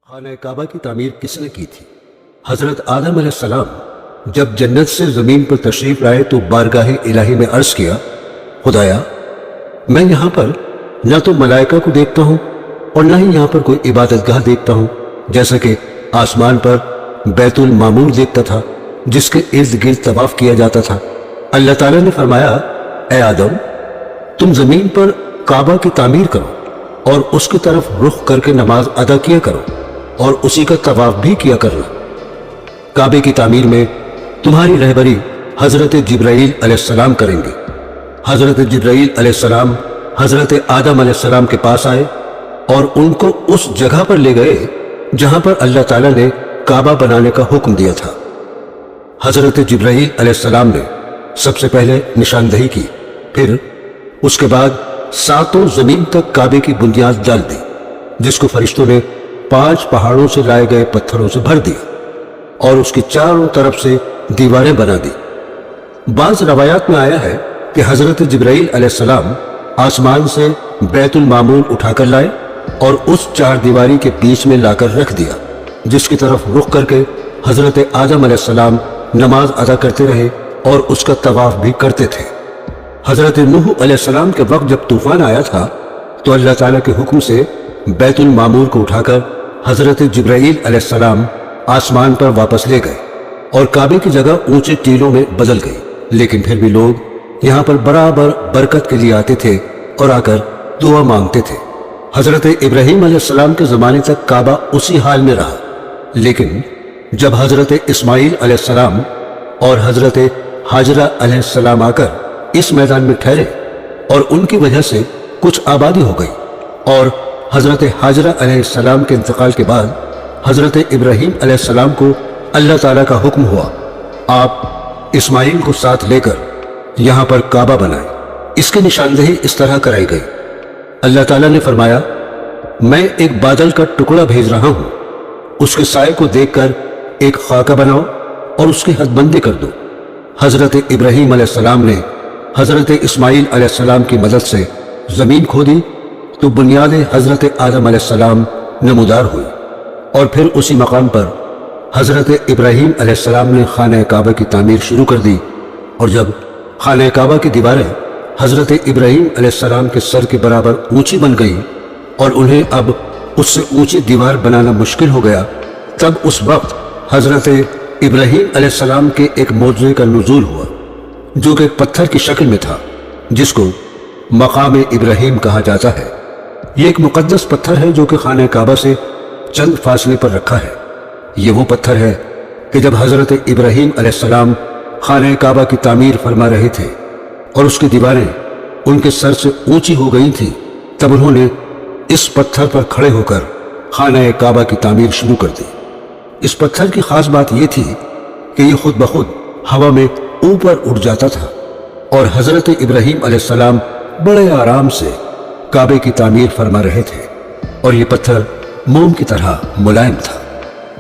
خانہ کعبہ کی تعمیر کس نے کی تھی؟ حضرت آدم علیہ السلام جب جنت سے زمین پر تشریف لائے تو بارگاہ الہی میں عرض کیا، خدایا میں یہاں پر نہ تو ملائکہ کو دیکھتا ہوں اور نہ ہی یہاں پر کوئی عبادت گاہ دیکھتا ہوں، جیسا کہ آسمان پر بیت المعمور دیکھتا تھا جس کے ارد گرد طواف کیا جاتا تھا۔ اللہ تعالیٰ نے فرمایا، اے آدم تم زمین پر کعبہ کی تعمیر کرو اور اس کی طرف رخ کر کے نماز ادا کیا کرو اور اسی کا طواف بھی کیا کرنا۔ کعبے کی تعمیر میں تمہاری رہبری حضرت جبرائیل علیہ السلام کریں گے۔ حضرت جبرائیل علیہ السلام حضرت آدم علیہ السلام کے پاس آئے اور ان کو اس جگہ پر لے گئے جہاں پر اللہ تعالیٰ نے کعبہ بنانے کا حکم دیا تھا۔ حضرت جبرائیل علیہ السلام نے سب سے پہلے نشاندہی کی، پھر اس کے بعد ساتوں زمین تک کعبے کی بنیاد ڈال دی، جس کو فرشتوں نے 5 پہاڑوں سے لائے گئے پتھروں سے بھر دیا اور اس کی چاروں طرف سے دیواریں بنا دی۔ بعض روایات میں آیا ہے کہ حضرت جبرائیل علیہ السلام آسمان سے بیت المعمور اٹھا کر لائے اور اس 4 دیواری کے بیچ میں لا کر رکھ دیا، جس کی طرف رخ کر کے حضرت آدم علیہ السلام نماز ادا کرتے رہے اور اس کا طواف بھی کرتے تھے۔ حضرت نوح علیہ السلام کے وقت جب طوفان آیا تھا تو اللہ تعالیٰ کے حکم سے بیت المعمور کو اٹھا کر حضرت جبرائیل علیہ السلام آسمان پر واپس لے گئے اور کعبے کی جگہ اونچے ٹیلوں میں بدل گئی، لیکن پھر بھی لوگ یہاں پر برابر برکت کے لیے آتے تھے اور آ کر دعا مانگتے تھے۔ حضرت ابراہیم علیہ السلام کے زمانے تک کعبہ اسی حال میں رہا، لیکن جب حضرت اسماعیل علیہ السلام اور حضرت ہاجرہ علیہ السلام آ کر اس میدان میں ٹھہرے اور ان کی وجہ سے کچھ آبادی ہو گئی، اور حضرت ہاجرہ علیہ السلام کے انتقال کے بعد حضرت ابراہیم علیہ السلام کو اللہ تعالیٰ کا حکم ہوا، آپ اسماعیل کو ساتھ لے کر یہاں پر کعبہ بنائیں۔ اس کی نشاندہی اس طرح کرائی گئی۔ اللہ تعالیٰ نے فرمایا، میں ایک بادل کا ٹکڑا بھیج رہا ہوں، اس کے سائے کو دیکھ کر ایک خاکہ بناؤ اور اس کی حد بندی کر دو۔ حضرت ابراہیم علیہ السلام نے حضرت اسماعیل علیہ السلام کی مدد سے زمین کھودی تو بنیاد حضرت آدم علیہ السلام نمودار ہوئی، اور پھر اسی مقام پر حضرت ابراہیم علیہ السلام نے خانہ کعبہ کی تعمیر شروع کر دی، اور جب خانہ کعبہ کی دیواریں حضرت ابراہیم علیہ السلام کے سر کے برابر اونچی بن گئیں اور انہیں اب اس سے اونچی دیوار بنانا مشکل ہو گیا، تب اس وقت حضرت ابراہیم علیہ السلام کے ایک معجزے کا نزول ہوا، جو کہ ایک پتھر کی شکل میں تھا، جس کو مقام ابراہیم کہا جاتا ہے۔ یہ ایک مقدس پتھر ہے جو کہ خانہ کعبہ سے چند فاصلے پر رکھا ہے۔ یہ وہ پتھر ہے کہ جب حضرت ابراہیم علیہ السلام خانہ کعبہ کی تعمیر فرما رہے تھے اور اس کی دیواریں ان کے سر سے اونچی ہو گئی تھیں، تب انہوں نے اس پتھر پر کھڑے ہو کر خانہ کعبہ کی تعمیر شروع کر دی۔ اس پتھر کی خاص بات یہ تھی کہ یہ خود بخود ہوا میں اوپر اٹھ جاتا تھا، اور حضرت ابراہیم علیہ السلام بڑے آرام سے کعبے کی تعمیر فرما رہے تھے، اور یہ پتھر موم کی طرح ملائم تھا۔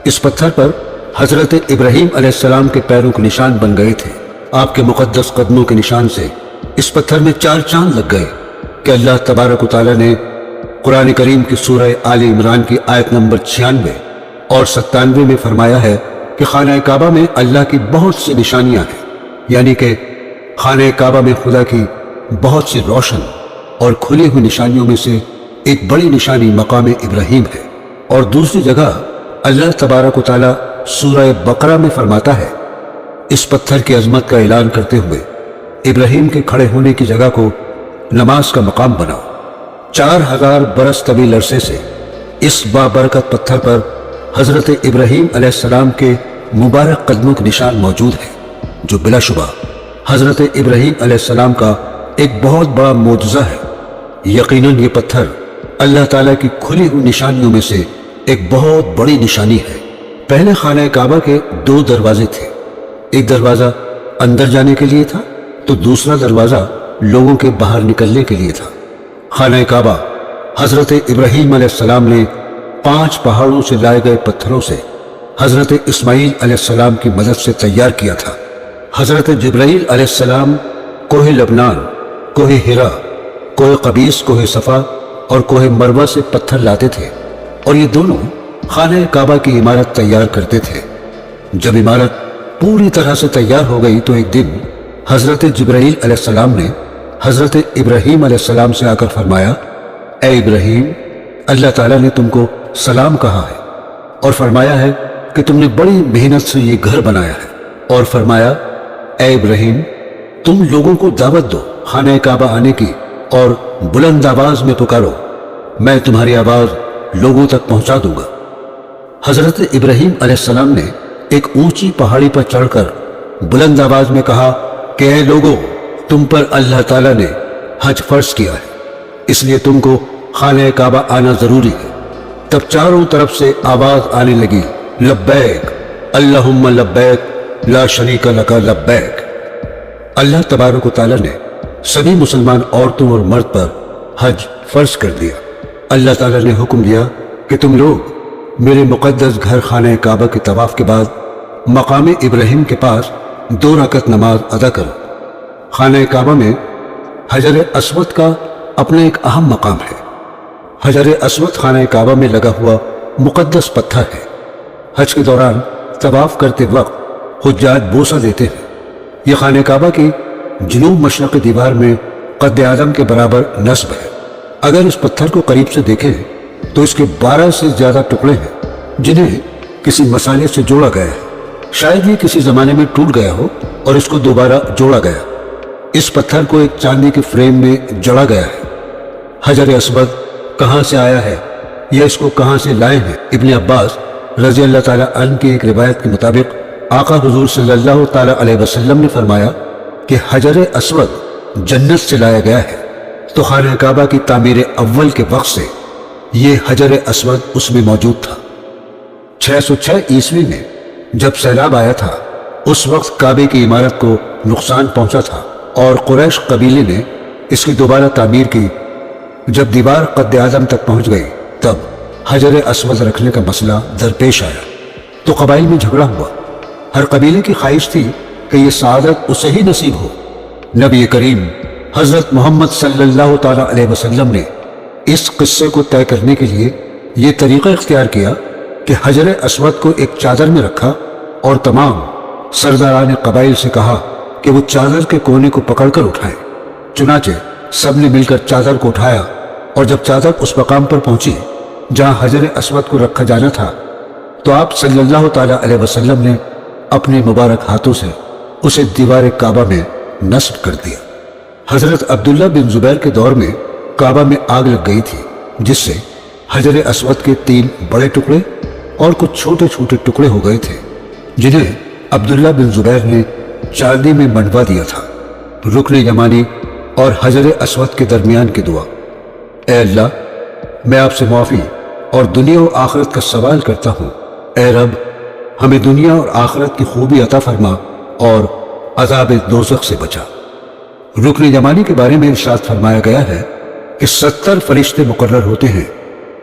اس پتھر پر حضرت ابراہیم علیہ السلام کے پیروں کے نشان بن گئے تھے۔ آپ کے مقدس قدموں کے نشان سے اس پتھر میں 4 چاند لگ گئے کہ اللہ تبارک و تعالیٰ نے قرآن کریم کی سورہ آل عمران کی آیت نمبر 96 اور 97 میں فرمایا ہے کہ خانہ کعبہ میں اللہ کی بہت سی نشانیاں ہیں، یعنی کہ خانہ کعبہ میں خدا کی بہت سی روشن اور کھلی ہوئی نشانیوں میں سے ایک بڑی نشانی مقام ابراہیم ہے۔ اور دوسری جگہ اللہ تبارک و تعالیٰ سورہ بقرہ میں فرماتا ہے، اس پتھر کی عظمت کا اعلان کرتے ہوئے ابراہیم کے کھڑے ہونے کی جگہ کو نماز کا مقام بناؤ۔ 4000 برس طویل عرصے سے اس بابرکت پتھر پر حضرت ابراہیم علیہ السلام کے مبارک قدموں کے نشان موجود ہیں، جو بلا شبہ حضرت ابراہیم علیہ السلام کا ایک بہت بڑا معجزہ ہے۔ یقیناً یہ پتھر اللہ تعالیٰ کی کھلی ہوئی نشانیوں میں سے ایک بہت بڑی نشانی ہے۔ پہلے خانہ کعبہ کے 2 دروازے تھے، ایک دروازہ اندر جانے کے لیے تھا تو دوسرا دروازہ لوگوں کے باہر نکلنے کے لیے تھا۔ خانہ کعبہ حضرت ابراہیم علیہ السلام نے 5 پہاڑوں سے لائے گئے پتھروں سے حضرت اسماعیل علیہ السلام کی مدد سے تیار کیا تھا۔ حضرت جبرائیل علیہ السلام کوہ لبنان، کوہ ہرا، کوہ قبیس، کوہ صفا اور کوہ مروہ سے پتھر لاتے تھے، اور یہ دونوں خانہ کعبہ کی عمارت تیار کرتے تھے۔ جب عمارت پوری طرح سے تیار ہو گئی تو ایک دن حضرت جبرائیل علیہ السلام نے حضرت ابراہیم علیہ السلام سے آ کر فرمایا، اے ابراہیم، اللہ تعالیٰ نے تم کو سلام کہا ہے اور فرمایا ہے کہ تم نے بڑی محنت سے یہ گھر بنایا ہے، اور فرمایا، اے ابراہیم، تم لوگوں کو دعوت دو خانہ کعبہ آنے کی اور بلند آواز میں پکارو، میں تمہاری آواز لوگوں تک پہنچا دوں گا۔ حضرت ابراہیم علیہ السلام نے ایک اونچی پہاڑی پر چڑھ کر بلند آواز میں کہا کہ اے لوگوں، تم پر اللہ تعالیٰ نے حج فرض کیا ہے، اس لیے تم کو خانہ کعبہ آنا ضروری ہے۔ تب چاروں طرف سے آواز آنے لگی، لبیک اللہم لبیک لا شریک لک لبیک۔ اللہ تبارک و تعالیٰ نے سبھی مسلمان عورتوں اور مرد پر حج فرض کر دیا۔ اللہ تعالیٰ نے حکم دیا کہ تم لوگ میرے مقدس گھر خانہ کعبہ کے طواف کے بعد مقام ابراہیم کے پاس 2 رکعت نماز ادا کرو۔ خانہ کعبہ میں حجر اسود کا اپنا ایک اہم مقام ہے۔ حجر اسود خانہ کعبہ میں لگا ہوا مقدس پتھر ہے۔ حج کے دوران طواف کرتے وقت حجاج بوسہ دیتے ہیں۔ یہ خانہ کعبہ کی جنوب مشرقی دیوار میں قد آدم کے برابر نصب ہے۔ اگر اس پتھر کو قریب سے دیکھیں تو اس کے 12 سے زیادہ ٹکڑے ہیں جنہیں کسی مسالے سے جوڑا گیا ہے۔ شاید یہ کسی زمانے میں ٹوٹ گیا ہو اور اس کو دوبارہ جوڑا گیا۔ اس پتھر کو ایک چاندی کے فریم میں جڑا گیا ہے۔ حجر اسود کہاں سے آیا ہے یا اس کو کہاں سے لائے ہیں؟ ابن عباس رضی اللہ تعالیٰ عنہ کی ایک روایت کے مطابق آقا حضور صلی اللہ تعالیٰ علیہ وسلم نے فرمایا کہ حجر اسود جنت سے لایا گیا ہے، تو خانہ کعبہ کی تعمیر اول کے وقت سے یہ حجر اسود اس میں موجود تھا۔ 606 عیسوی میں جب سیلاب آیا تھا، اس وقت کعبے کی عمارت کو نقصان پہنچا تھا اور قریش قبیلے نے اس کی دوبارہ تعمیر کی۔ جب دیوار قد اعظم تک پہنچ گئی تب حجر اسود رکھنے کا مسئلہ درپیش آیا تو قبائل میں جھگڑا ہوا۔ ہر قبیلے کی خواہش تھی کہ یہ سعادت اسے ہی نصیب ہو۔ نبی کریم حضرت محمد صلی اللہ تعالیٰ علیہ وسلم نے اس قصے کو طے کرنے کے لیے یہ طریقہ اختیار کیا کہ حجر اسود کو ایک چادر میں رکھا اور تمام سرداران قبائل سے کہا کہ وہ چادر کے کونے کو پکڑ کر اٹھائیں۔ چنانچہ سب نے مل کر چادر کو اٹھایا اور جب چادر اس مقام پر پہنچی جہاں حجر اسود کو رکھا جانا تھا تو آپ صلی اللہ تعالیٰ علیہ وسلم نے اپنے مبارک ہاتھوں سے اسے دیوار کعبہ میں نصب کر دیا۔ حضرت عبداللہ بن زبیر کے دور میں کعبہ میں آگ لگ گئی تھی، جس سے حجر اسود کے 3 بڑے ٹکڑے اور کچھ چھوٹے چھوٹے ٹکڑے ہو گئے تھے، جنہیں عبداللہ بن زبیر نے چاندی میں منڈوا دیا تھا۔ رکن یمانی اور حجر اسود کے درمیان کی دعا، اے اللہ، میں آپ سے معافی اور دنیا و آخرت کا سوال کرتا ہوں۔ اے رب، ہمیں دنیا اور آخرت کی خوبی عطا فرما اور عذاب دوزخ سے بچا۔ رکن یمانی کے بارے میں ارشاد فرمایا گیا ہے کہ 70 فرشتے مقرر ہوتے ہیں۔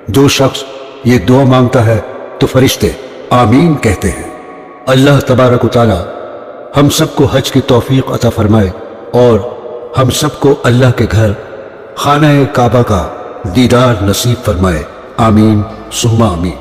جو شخص یہ دعا مانگتا ہے تو فرشتے آمین کہتے ہیں۔ اللہ تبارک و تعالی ہم سب کو حج کی توفیق عطا فرمائے اور ہم سب کو اللہ کے گھر خانہ کعبہ کا دیدار نصیب فرمائے، آمین ثم آمین۔